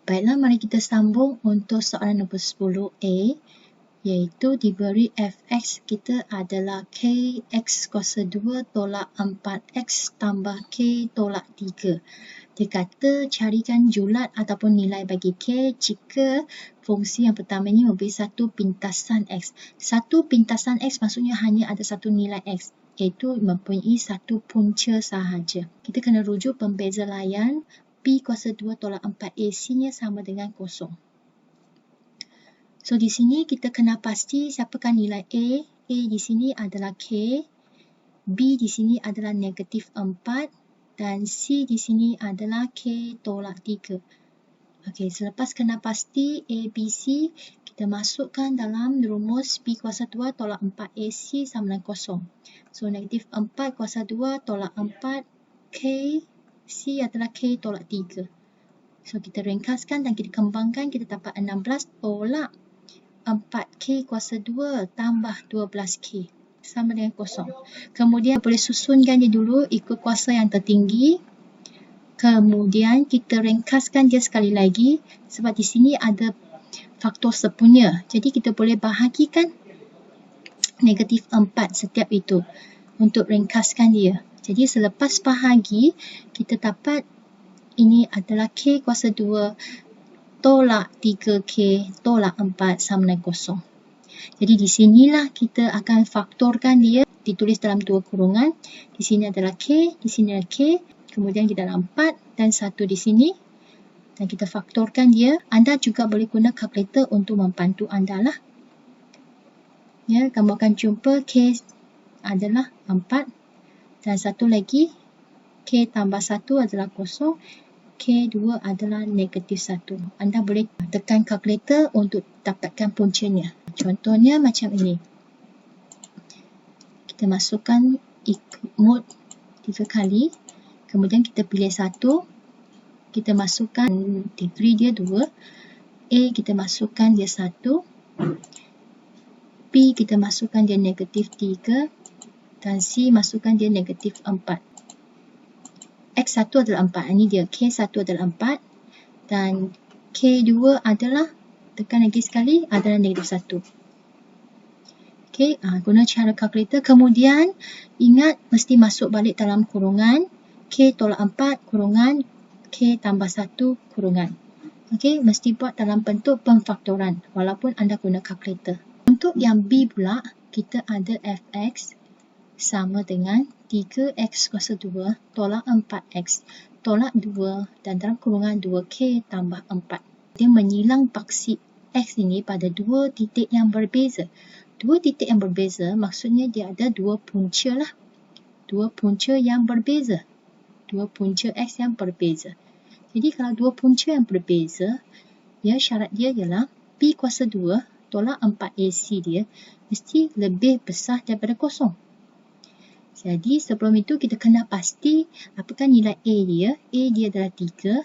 Baiklah, mari kita sambung untuk soalan nombor 10A, iaitu diberi fx kita adalah kx kuasa 2 tolak 4x tambah k tolak 3. Dia kata carikan julat ataupun nilai bagi k jika fungsi yang pertama ini memberi satu pintasan x. Satu pintasan x maksudnya hanya ada satu nilai x, iaitu mempunyai satu punca sahaja. Kita kena rujuk pembeza layan. B kuasa 2 tolak 4AC-nya sama dengan kosong. So, di sini kita kena pasti siapakah nilai A. A di sini adalah K. B di sini adalah negatif 4. Dan C di sini adalah K tolak 3. Okey, selepas kena pasti A, B, C, kita masukkan dalam rumus B kuasa 2 tolak 4AC sama dengan kosong. So, negatif 4 kuasa 2 tolak 4 K. C adalah K tolak 3. So, kita ringkaskan dan kita kembangkan, kita dapat 16 tolak 4K kuasa 2 tambah 12K sama dengan kosong. Kemudian boleh susunkan dia dulu ikut kuasa yang tertinggi. Kemudian kita ringkaskan dia sekali lagi sebab di sini ada faktor sepunya. Jadi kita boleh bahagikan negatif 4 setiap itu untuk ringkaskan dia. Jadi selepas bahagi, kita dapat ini adalah K kuasa 2 tolak 3K tolak 4 sama dengan kosong. Jadi di sinilah kita akan faktorkan dia, ditulis dalam dua kurungan. Di sini adalah K, di sini adalah K. Kemudian kita dalam 4 dan 1 di sini. Dan kita faktorkan dia. Anda juga boleh guna kalkulator untuk membantu anda lah. Ya, kamu akan jumpa K adalah 4. Dan satu lagi, K tambah 1 adalah kosong. K2 adalah negatif 1. Anda boleh tekan kalkulator untuk dapatkan puncanya. Contohnya macam ini. Kita masukkan ikut mode 3 kali. Kemudian kita pilih 1. Kita masukkan degree dia 2. A kita masukkan dia 1. B kita masukkan dia negatif 3. Dan C masukkan dia negatif 4. X1 adalah 4. Ini dia. K1 adalah 4. Dan K2 adalah, tekan lagi sekali, adalah negatif 1. Okey, guna cara kalkulator. Kemudian, ingat mesti masuk balik dalam kurungan. K tolak 4 kurungan K tambah 1 kurungan. Okey, mesti buat dalam bentuk pemfaktoran walaupun anda guna kalkulator. Untuk yang B pula, kita ada fx sama dengan 3x kuasa 2 tolak 4x tolak 2 dan dalam kurungan 2k tambah 4. Dia menyilang paksi x ini pada dua titik yang berbeza. Dua titik yang berbeza maksudnya dia ada dua punca lah. Dua punca yang berbeza. Dua punca x yang berbeza. Jadi kalau dua punca yang berbeza, ya syarat dia ialah B kuasa 2 tolak 4AC dia mesti lebih besar daripada kosong. Jadi sebelum itu kita kena pasti apakah nilai A dia. A dia adalah 3,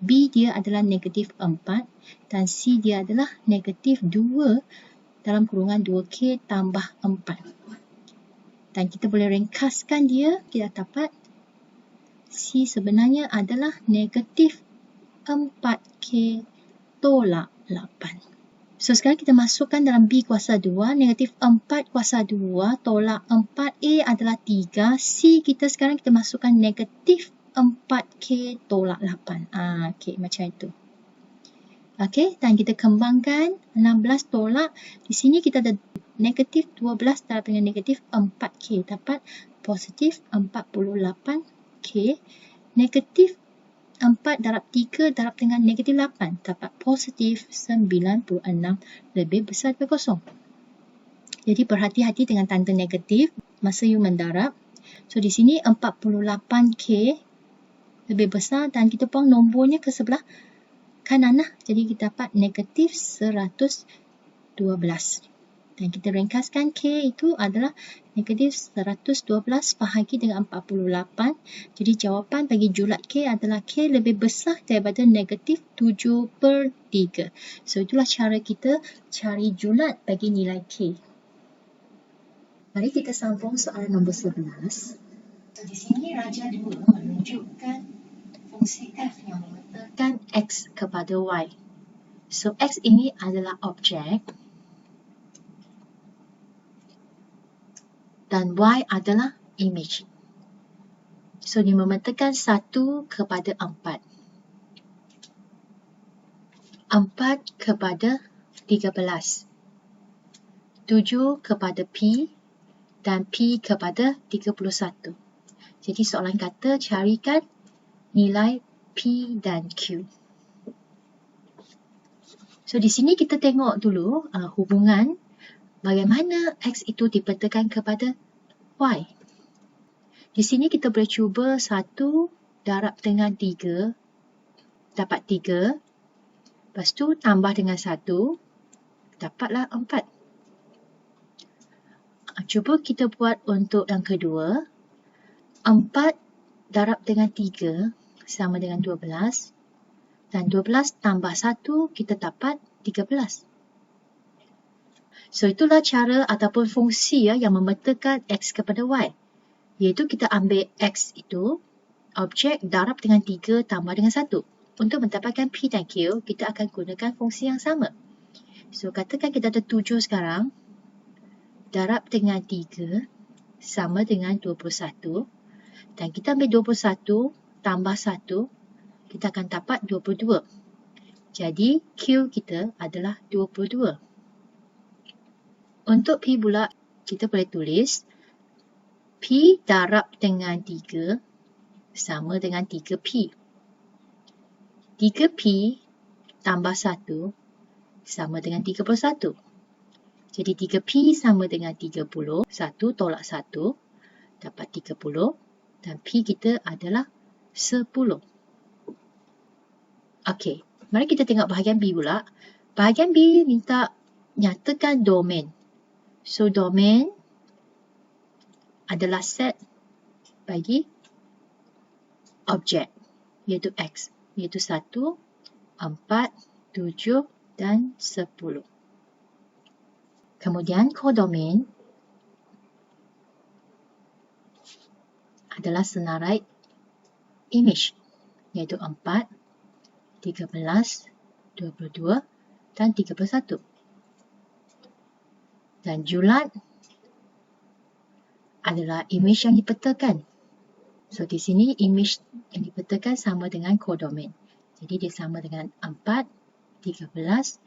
B dia adalah negatif 4 dan C dia adalah negatif 2 dalam kurungan 2K tambah 4. Dan kita boleh ringkaskan dia, kita dapat C sebenarnya adalah negatif 4K tolak 8. So, sekarang kita masukkan dalam B kuasa 2, negatif 4 kuasa 2 tolak 4A adalah 3. C kita sekarang kita masukkan negatif 4K tolak 8. Okey, macam itu. Okey, dan kita kembangkan 16 tolak. Di sini kita ada negatif 12 darab dengan negatif 4K. Dapat positif 48K. Negatif 4 darab 3 darab dengan negatif 8 dapat positif 96 lebih besar daripada kosong. Jadi berhati-hati dengan tanda negatif masa you mendarab. So di sini 48K lebih besar dan kita buang nombornya ke sebelah kanan lah. Jadi kita dapat negatif 112. Dan kita ringkaskan K itu adalah negatif 112 bahagi dengan 48. Jadi jawapan bagi julat K adalah K lebih besar daripada negatif 7/3. So itulah cara kita cari julat bagi nilai K. Mari kita sambung soalan nombor 11. So di sini Raja 2 menunjukkan fungsi f yang memetakan x kepada y. So, x ini adalah objek dan y adalah image. So, dia memetakan 1 kepada 4. 4 kepada 13. 7 kepada P dan P kepada 31. Jadi soalan kata carikan nilai P dan Q. So di sini kita tengok dulu hubungan bagaimana X itu dipetakan kepada Y. Di sini kita boleh cuba 1 darab dengan 3 dapat 3. Lepas tu tambah dengan 1 dapatlah 4. Cuba kita buat untuk yang kedua. 4 darab dengan 3 sama dengan 12. Dan 12 tambah 1 kita dapat 13. So itulah cara ataupun fungsi yang memetakan X kepada Y. Iaitu kita ambil X itu, objek darab dengan 3 tambah dengan 1. Untuk mendapatkan P dan Q, kita akan gunakan fungsi yang sama. So katakan kita ada 7 sekarang. Darab dengan 3 sama dengan 21. Dan kita ambil 21 tambah 1. Kita akan dapat 22. Jadi, Q kita adalah 22. Untuk P pula, kita boleh tulis P darab dengan 3 sama dengan 3P. 3P tambah 1 sama dengan 31. Jadi, 3P sama dengan 30. 1 tolak 1 dapat 30. Dan P kita adalah 10. Okey, mari kita tengok bahagian B pula. Bahagian B minta nyatakan domain. So, domain adalah set bagi objek, iaitu X. Iaitu 1, 4, 7 dan 10. Kemudian, kodomain adalah senarai image, iaitu 4, 13, 22 dan 31. Dan julat adalah image yang dipetakan. So di sini image yang dipetakan sama dengan kodomain. Jadi dia sama dengan 4, 13,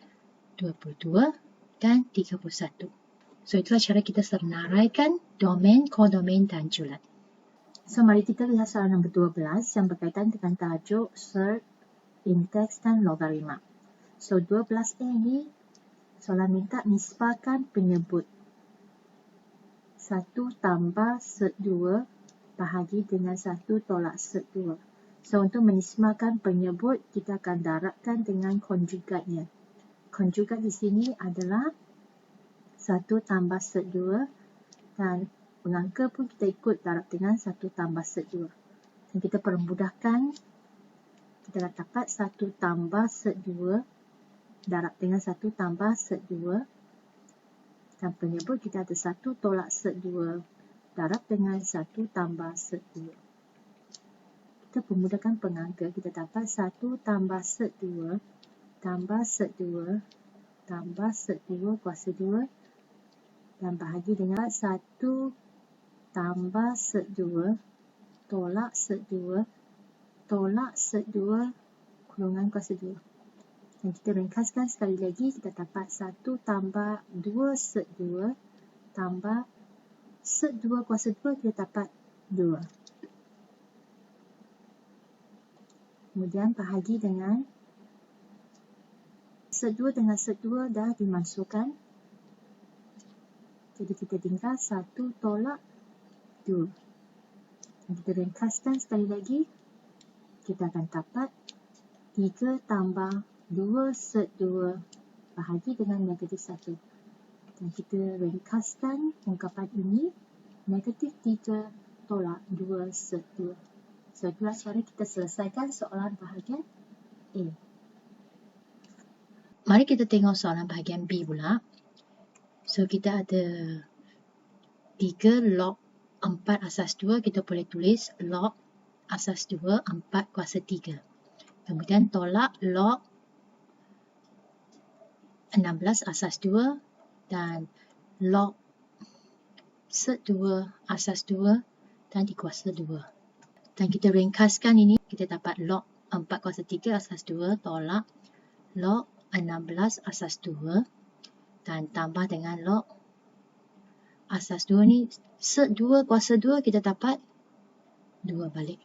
22 dan 31. So itulah cara kita senaraikan domain, kodomain dan julat. So mari kita lihat soalan nombor 12 yang berkaitan dengan tajuk search, indeks dan logaritma. So 12A ini soalan minta nisbahkan penyebut 1 tambah set 2 bahagi dengan 1 tolak set 2. So untuk menisbahkan penyebut kita akan darabkan dengan konjugatnya. Konjugat di sini adalah 1 tambah set 2 dan pengangka pun kita ikut darab dengan 1 tambah set 2. Dan kita permudahkan. Kita akan dapat 1 tambah set 2 darab dengan 1 tambah set 2. Dan penyebut kita ada 1 tolak set 2 darab dengan 1 tambah set 2. Kita permudahkan pengangka. Kita dapat 1 tambah set 2 tambah set 2 tambah set 2 kuasa 2 dan bahagi dengan 1 tambah set 2 tolak set 2 tolak set 2 kurungan kuasa 2. Dan kita ringkaskan sekali lagi, kita dapat 1 tambah 2 set 2 tambah set 2 kuasa 2, kita dapat 2. Kemudian bahagi dengan set 2 dengan set 2 dah dimasukkan. Jadi kita tinggal 1 tolak 2. Dan kita ringkaskan sekali lagi. Kita akan dapat 3 tambah 2 set 2 bahagi dengan negatif 1. Dan kita ringkaskan ungkapan ini. Negatif 3 tolak 2 set 2. So, itulah cara kita selesaikan soalan bahagian A. Mari kita tengok soalan bahagian B pula. So, kita ada 3 log 4 asas 2. Kita boleh tulis log asas 2, 4 kuasa 3. Kemudian tolak log 16 asas 2 dan log sek 2 asas 2 dan dikuasa 2. Dan kita ringkaskan ini, kita dapat log 4 kuasa 3 asas 2 tolak log 16 asas 2 dan tambah dengan log asas 2 ni, sek 2 kuasa 2 kita dapat 2 balik.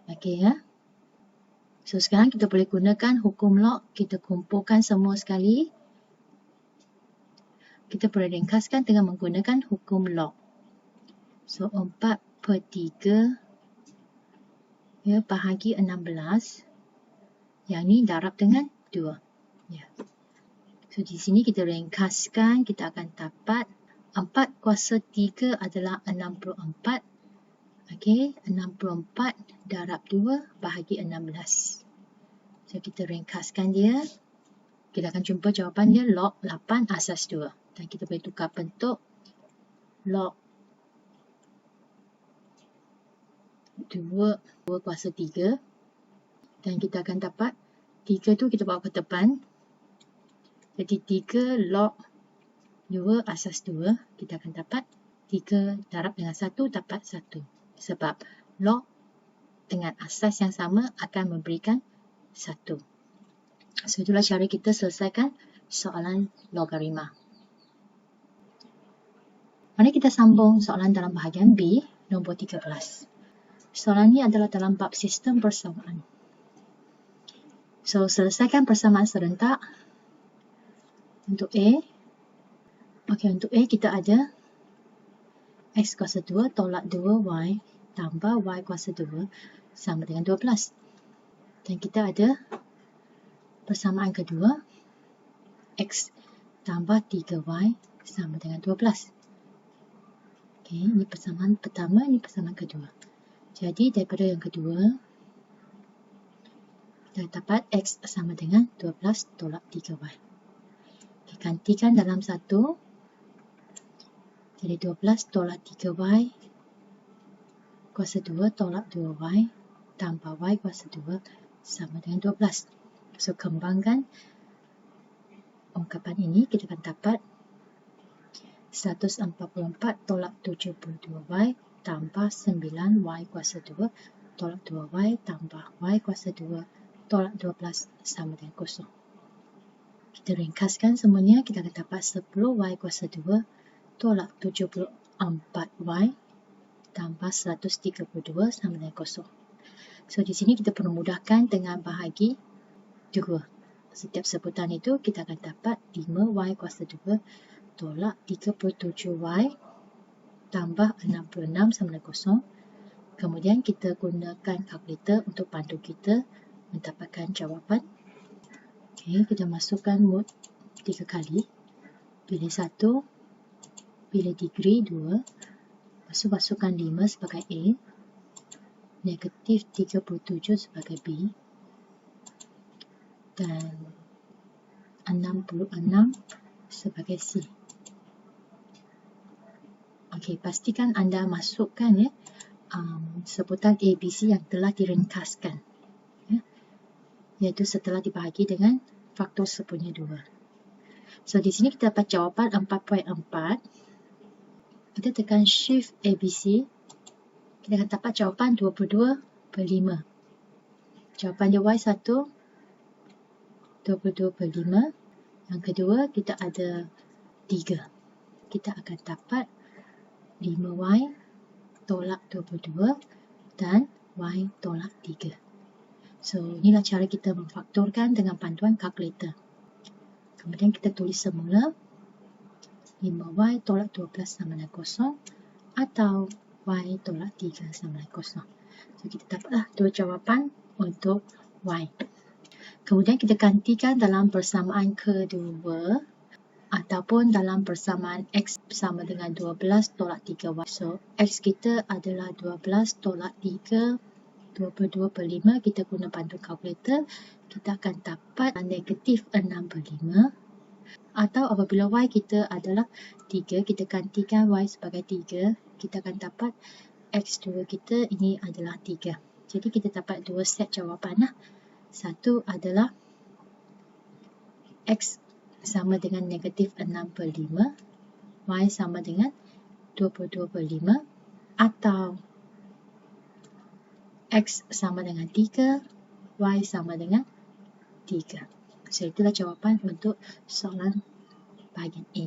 Okey ya. So sekarang kita boleh gunakan hukum log, kita kumpulkan semua sekali. Kita boleh ringkaskan dengan menggunakan hukum log. So 4/3 ya, bahagi 16. Yang ni darab dengan 2. Ya. So di sini kita ringkaskan, kita akan dapat 4 kuasa 3 adalah 64. Okey, 64 darab 2 bahagi 16. So kita ringkaskan dia. Kita akan jumpa jawapan dia log 8 asas 2. Dan kita boleh tukar bentuk log 2 kuasa 3. Dan kita akan dapat 3 tu kita bawa ke depan. Jadi 3 log 2 asas 2. Kita akan dapat 3 darab dengan 1 dapat 1. Sebab log dengan asas yang sama akan memberikan 1. So itulah cara kita selesaikan soalan logarima. Mari kita sambung soalan dalam bahagian B, nombor 13. Soalan ini adalah dalam bab sistem persamaan. So, selesaikan persamaan serentak. Untuk A, okey, untuk A kita ada X kuasa 2 tolak 2Y tambah Y kuasa 2 sama dengan 12. Dan kita ada persamaan kedua, X tambah 3Y sama dengan 12. Okey, ini persamaan pertama, ini persamaan kedua. Jadi daripada yang kedua, kita dapat X sama dengan 12 tolak 3Y. Okay, gantikan dalam satu. Jadi 12 tolak 3Y kuasa 2 tolak 2Y tambah Y kuasa 2 sama dengan 12. So, kembangkan ungkapan ini, kita akan dapat 144 tolak 72Y tambah 9Y kuasa 2 tolak 2Y tambah Y kuasa 2 tolak 12 sama dengan 0. Kita ringkaskan semuanya, kita akan dapat 10Y kuasa 2 tolak 74Y tambah 132 sama dengan 0. So, di sini kita perlu mudahkan dengan bahagi 2. Setiap sebutan itu kita akan dapat 5Y kuasa 2 tolak 37Y tambah 66 sama dengan 0. Kemudian kita gunakan kalkulator untuk bantu kita mendapatkan jawapan. Okey, kita masukkan mod 3 kali. Pilih 1, pilih degree 2. Masukkan 5 sebagai A. Negatif 37 sebagai B. Dan 66 sebagai C. Okey, pastikan anda masukkan ya sebutan ABC yang telah diringkaskan. Ya, iaitu setelah dibahagi dengan faktor sepunya 2. So, di sini kita dapat jawapan 4.4. Kita tekan Shift ABC. Kita akan dapat jawapan 22/5. Jawapan dia Y1 22/5. Yang kedua, kita ada 3. Kita akan dapat 5Y tolak 22 dan Y tolak 3. So, inilah cara kita memfaktorkan dengan bantuan kalkulator. Kemudian kita tulis semula 5Y tolak 12 sama dengan 0 atau Y tolak 3 sama dengan 0. So, kita dapatlah dua jawapan untuk Y. Kemudian kita gantikan dalam persamaan kedua ataupun dalam persamaan X sama dengan 12 tolak 3Y. So, X kita adalah 12 tolak 3, 22/5. Kita guna bantu kalkulator, kita akan dapat negatif 6/5. Atau apabila Y kita adalah 3, kita gantikan Y sebagai 3, kita akan dapat X2 kita ini adalah 3. Jadi kita dapat dua set jawapan lah. Satu adalah X sama dengan negatif 6/5, Y sama dengan 22/5, atau X sama dengan 3, Y sama dengan 3. So, itulah jawapan untuk soalan bahagian A.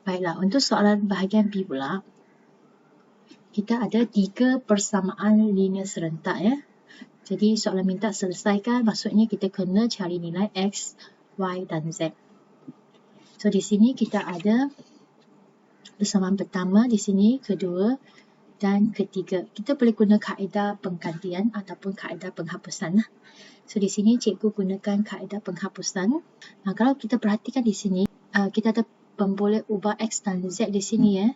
Baiklah, untuk soalan bahagian B pula, kita ada 3 persamaan linear serentak ya. Jadi soalan minta selesaikan, maksudnya kita kena cari nilai X, Y dan Z. So di sini kita ada persamaan pertama, di sini kedua dan ketiga. Kita boleh guna kaedah penggantian ataupun kaedah penghapusan lah. So di sini cikgu gunakan kaedah penghapusan. Nah, kalau kita perhatikan di sini, kita ada pemboleh ubah X dan Z di sini ya.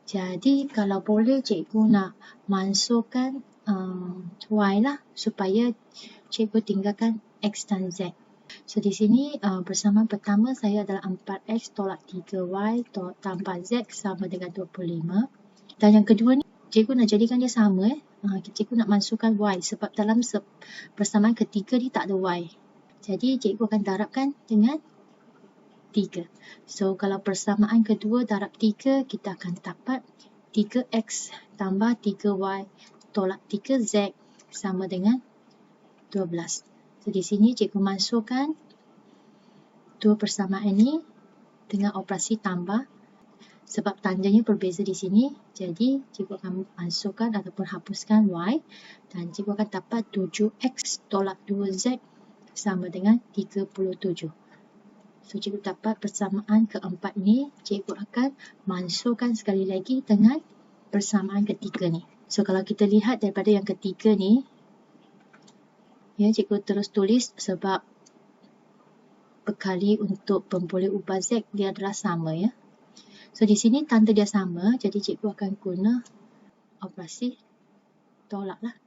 Jadi kalau boleh cikgu nak masukkan Y lah supaya cikgu tinggalkan X dan Z. So di sini persamaan pertama saya adalah 4X tolak 3Y tambah Z sama dengan 25. Dan yang kedua ni cikgu nak jadikan dia sama cikgu nak masukkan Y sebab dalam persamaan ketiga ni tak ada Y. Jadi cikgu akan darabkan dengan 3. So, kalau persamaan kedua darab 3, kita akan dapat 3X tambah 3Y tolak 3Z sama dengan 12. So, di sini cikgu masukkan dua persamaan ini dengan operasi tambah. Sebab tandanya berbeza di sini, jadi cikgu akan masukkan ataupun hapuskan Y dan cikgu akan dapat 7X tolak 2Z sama dengan 37. So, cikgu dapat persamaan keempat ni, cikgu akan masukkan sekali lagi dengan persamaan ketiga ni. So, kalau kita lihat daripada yang ketiga ni, ya, cikgu terus tulis sebab bekali untuk pemboleh ubah Z dia adalah sama ya. So, di sini tanda dia sama, jadi cikgu akan guna operasi tolak lah.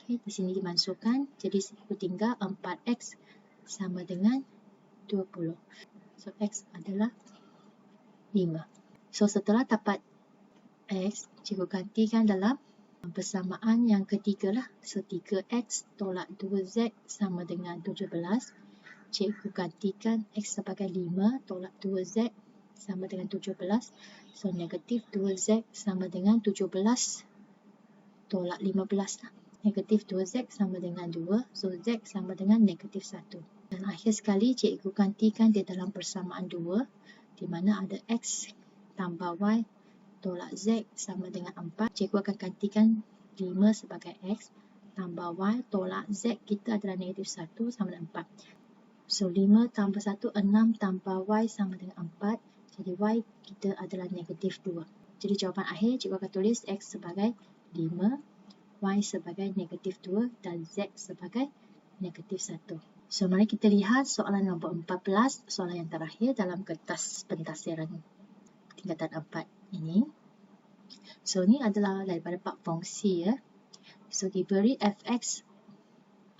Okay, di sini dimasukkan, jadi cikgu tinggal 4X sama dengan 20. So, X adalah 5. So, setelah dapat X, cikgu gantikan dalam persamaan yang ketiga lah. So, 3X tolak 2Z sama dengan 17. Cikgu gantikan X sebagai 5 tolak 2Z sama dengan 17. So, negatif 2Z sama dengan 17 tolak 15 lah. Negatif 2Z sama dengan 2. So, Z sama dengan negatif 1. Dan akhir sekali cikgu gantikan dia dalam persamaan 2 di mana ada X tambah Y tolak Z sama dengan 4. Cikgu akan gantikan 5 sebagai X tambah Y tolak Z kita adalah negatif 1 sama dengan 4. So 5 tambah 1, 6 tambah Y sama dengan 4. Jadi Y kita adalah negatif 2. Jadi jawapan akhir cikgu akan tulis X sebagai 5, Y sebagai negatif 2 dan Z sebagai negatif 1. So, mari kita lihat soalan nombor 14, soalan yang terakhir dalam kertas pentafsiran tingkatan 4 ini. So, ini adalah daripada bab fungsi ya. So, diberi fx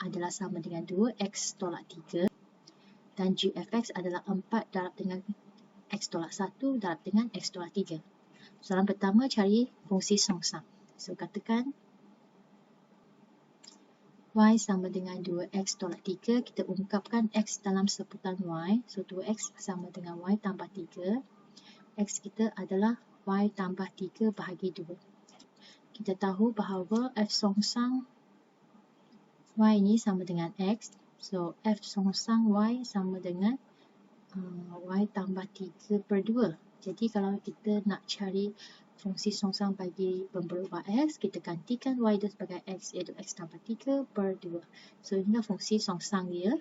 adalah sama dengan 2x tolak 3 dan gfx adalah 4 darab dengan x tolak 1 darab dengan x tolak 3. Soalan pertama, cari fungsi songsang. So, katakan Y sama dengan 2X tolak 3. Kita ungkapkan X dalam sebutan Y. So, 2X sama dengan Y tambah 3. X kita adalah Y tambah 3 bahagi 2. Kita tahu bahawa F songsang Y ini sama dengan X. So, F songsang Y sama dengan Y tambah 3/2. Jadi, kalau kita nak cari fungsi songsang bagi pemboleh ubah X, kita gantikan Y dia sebagai X, iaitu X tambah 3/2. So, inilah fungsi songsang dia.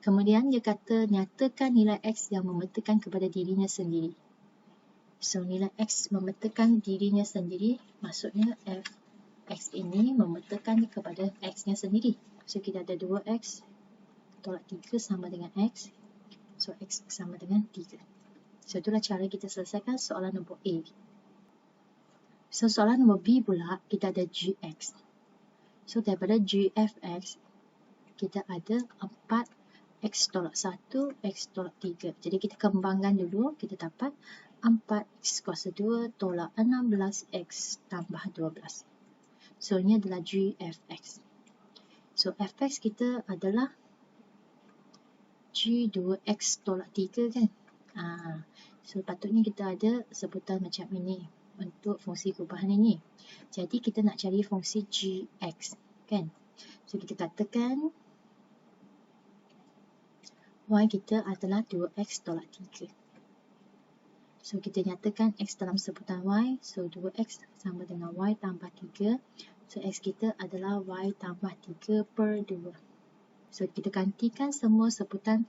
Kemudian, dia kata nyatakan nilai X yang memetakan kepada dirinya sendiri. So, nilai X memetakan dirinya sendiri, maksudnya F X ini memetakan kepada X-nya sendiri. So, kita ada 2X tolak 3 sama dengan X. So, X sama dengan 3. So, itulah cara kita selesaikan soalan nombor A. So, soalan nombor B pula, kita ada Gx. So, daripada Gfx, kita ada 4X tolak 1, X tolak 3. Jadi, kita kembangkan dulu, kita dapat 4x kuasa 2 tolak 16x tambah 12. So, ini adalah g(f(x). So, f(x) kita adalah g2x tolak 3 kan? So, patutnya kita ada sebutan macam ini untuk fungsi kubahan ini. Jadi, kita nak cari fungsi gx kan? So, kita katakan y kita adalah 2x tolak 3. So, kita nyatakan x dalam sebutan y. So, 2x sama dengan y tambah 3. So, x kita adalah y tambah 3 per 2. So, kita gantikan semua sebutan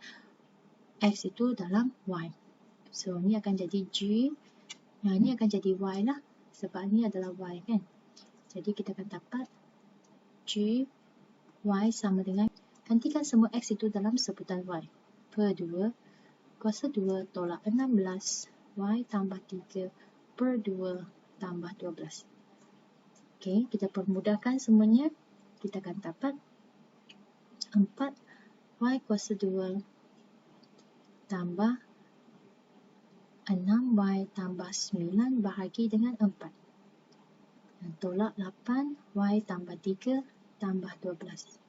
x itu dalam y. So, ni akan jadi g. Yang ni akan jadi y lah. Sebab ni adalah y kan. Jadi, kita akan dapat g y sama dengan, gantikan semua x itu dalam sebutan y. Per 2 kuasa 2 tolak 16 y tambah 3 per 2 tambah 12. Okey, kita permudahkan semuanya. Kita akan dapat 4 y kuasa 2 tambah 6y tambah 9 bahagi dengan 4. Dan tolak 8 y tambah 3 tambah 12.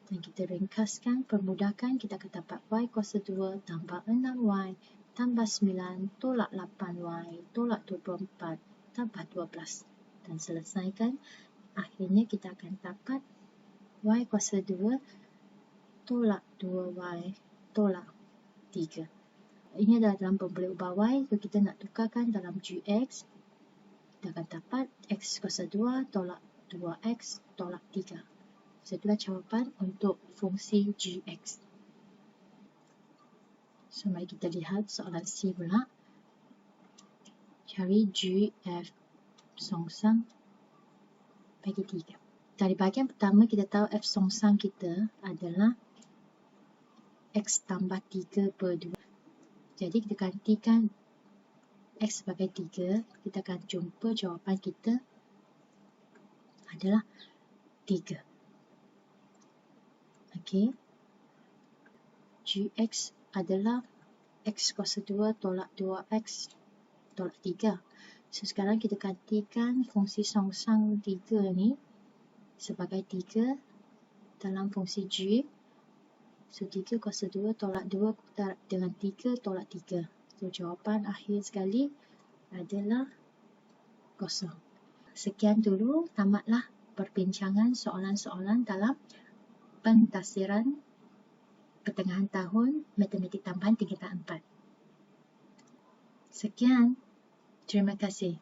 Dan kita ringkaskan, permudahkan, kita akan dapat y kuasa 2 tambah 6y tambah 9 tolak 8y tolak 24 tambah 12. Dan selesaikan, akhirnya kita akan dapat y kuasa 2 tolak 2y tolak 3. Ini adalah dalam pemboleh ubah y. So, kita nak tukarkan dalam gx. Kita akan dapat x kuasa 2 tolak 2x tolak 3. So, itulah jawapan untuk fungsi gx. So, mari kita lihat soalan C pula. Cari g(f) songsang bagi 3. Dari bahagian pertama, kita tahu f songsang kita adalah x tambah 3 per 2. Jadi, kita gantikan x sebagai 3. Kita akan jumpa jawapan kita adalah 3. Okey. Gx adalah x kuasa 2 tolak 2x tolak 3. So, sekarang kita gantikan fungsi songsang 3 ni sebagai 3 dalam fungsi g. So, 3 kuasa 2 tolak 2 dengan 3 tolak 3. So, jawapan akhir sekali adalah kosong. Sekian dulu, tamatlah perbincangan soalan-soalan dalam pentafsiran pertengahan tahun matematik tambahan tingkatan 4. Sekian, terima kasih.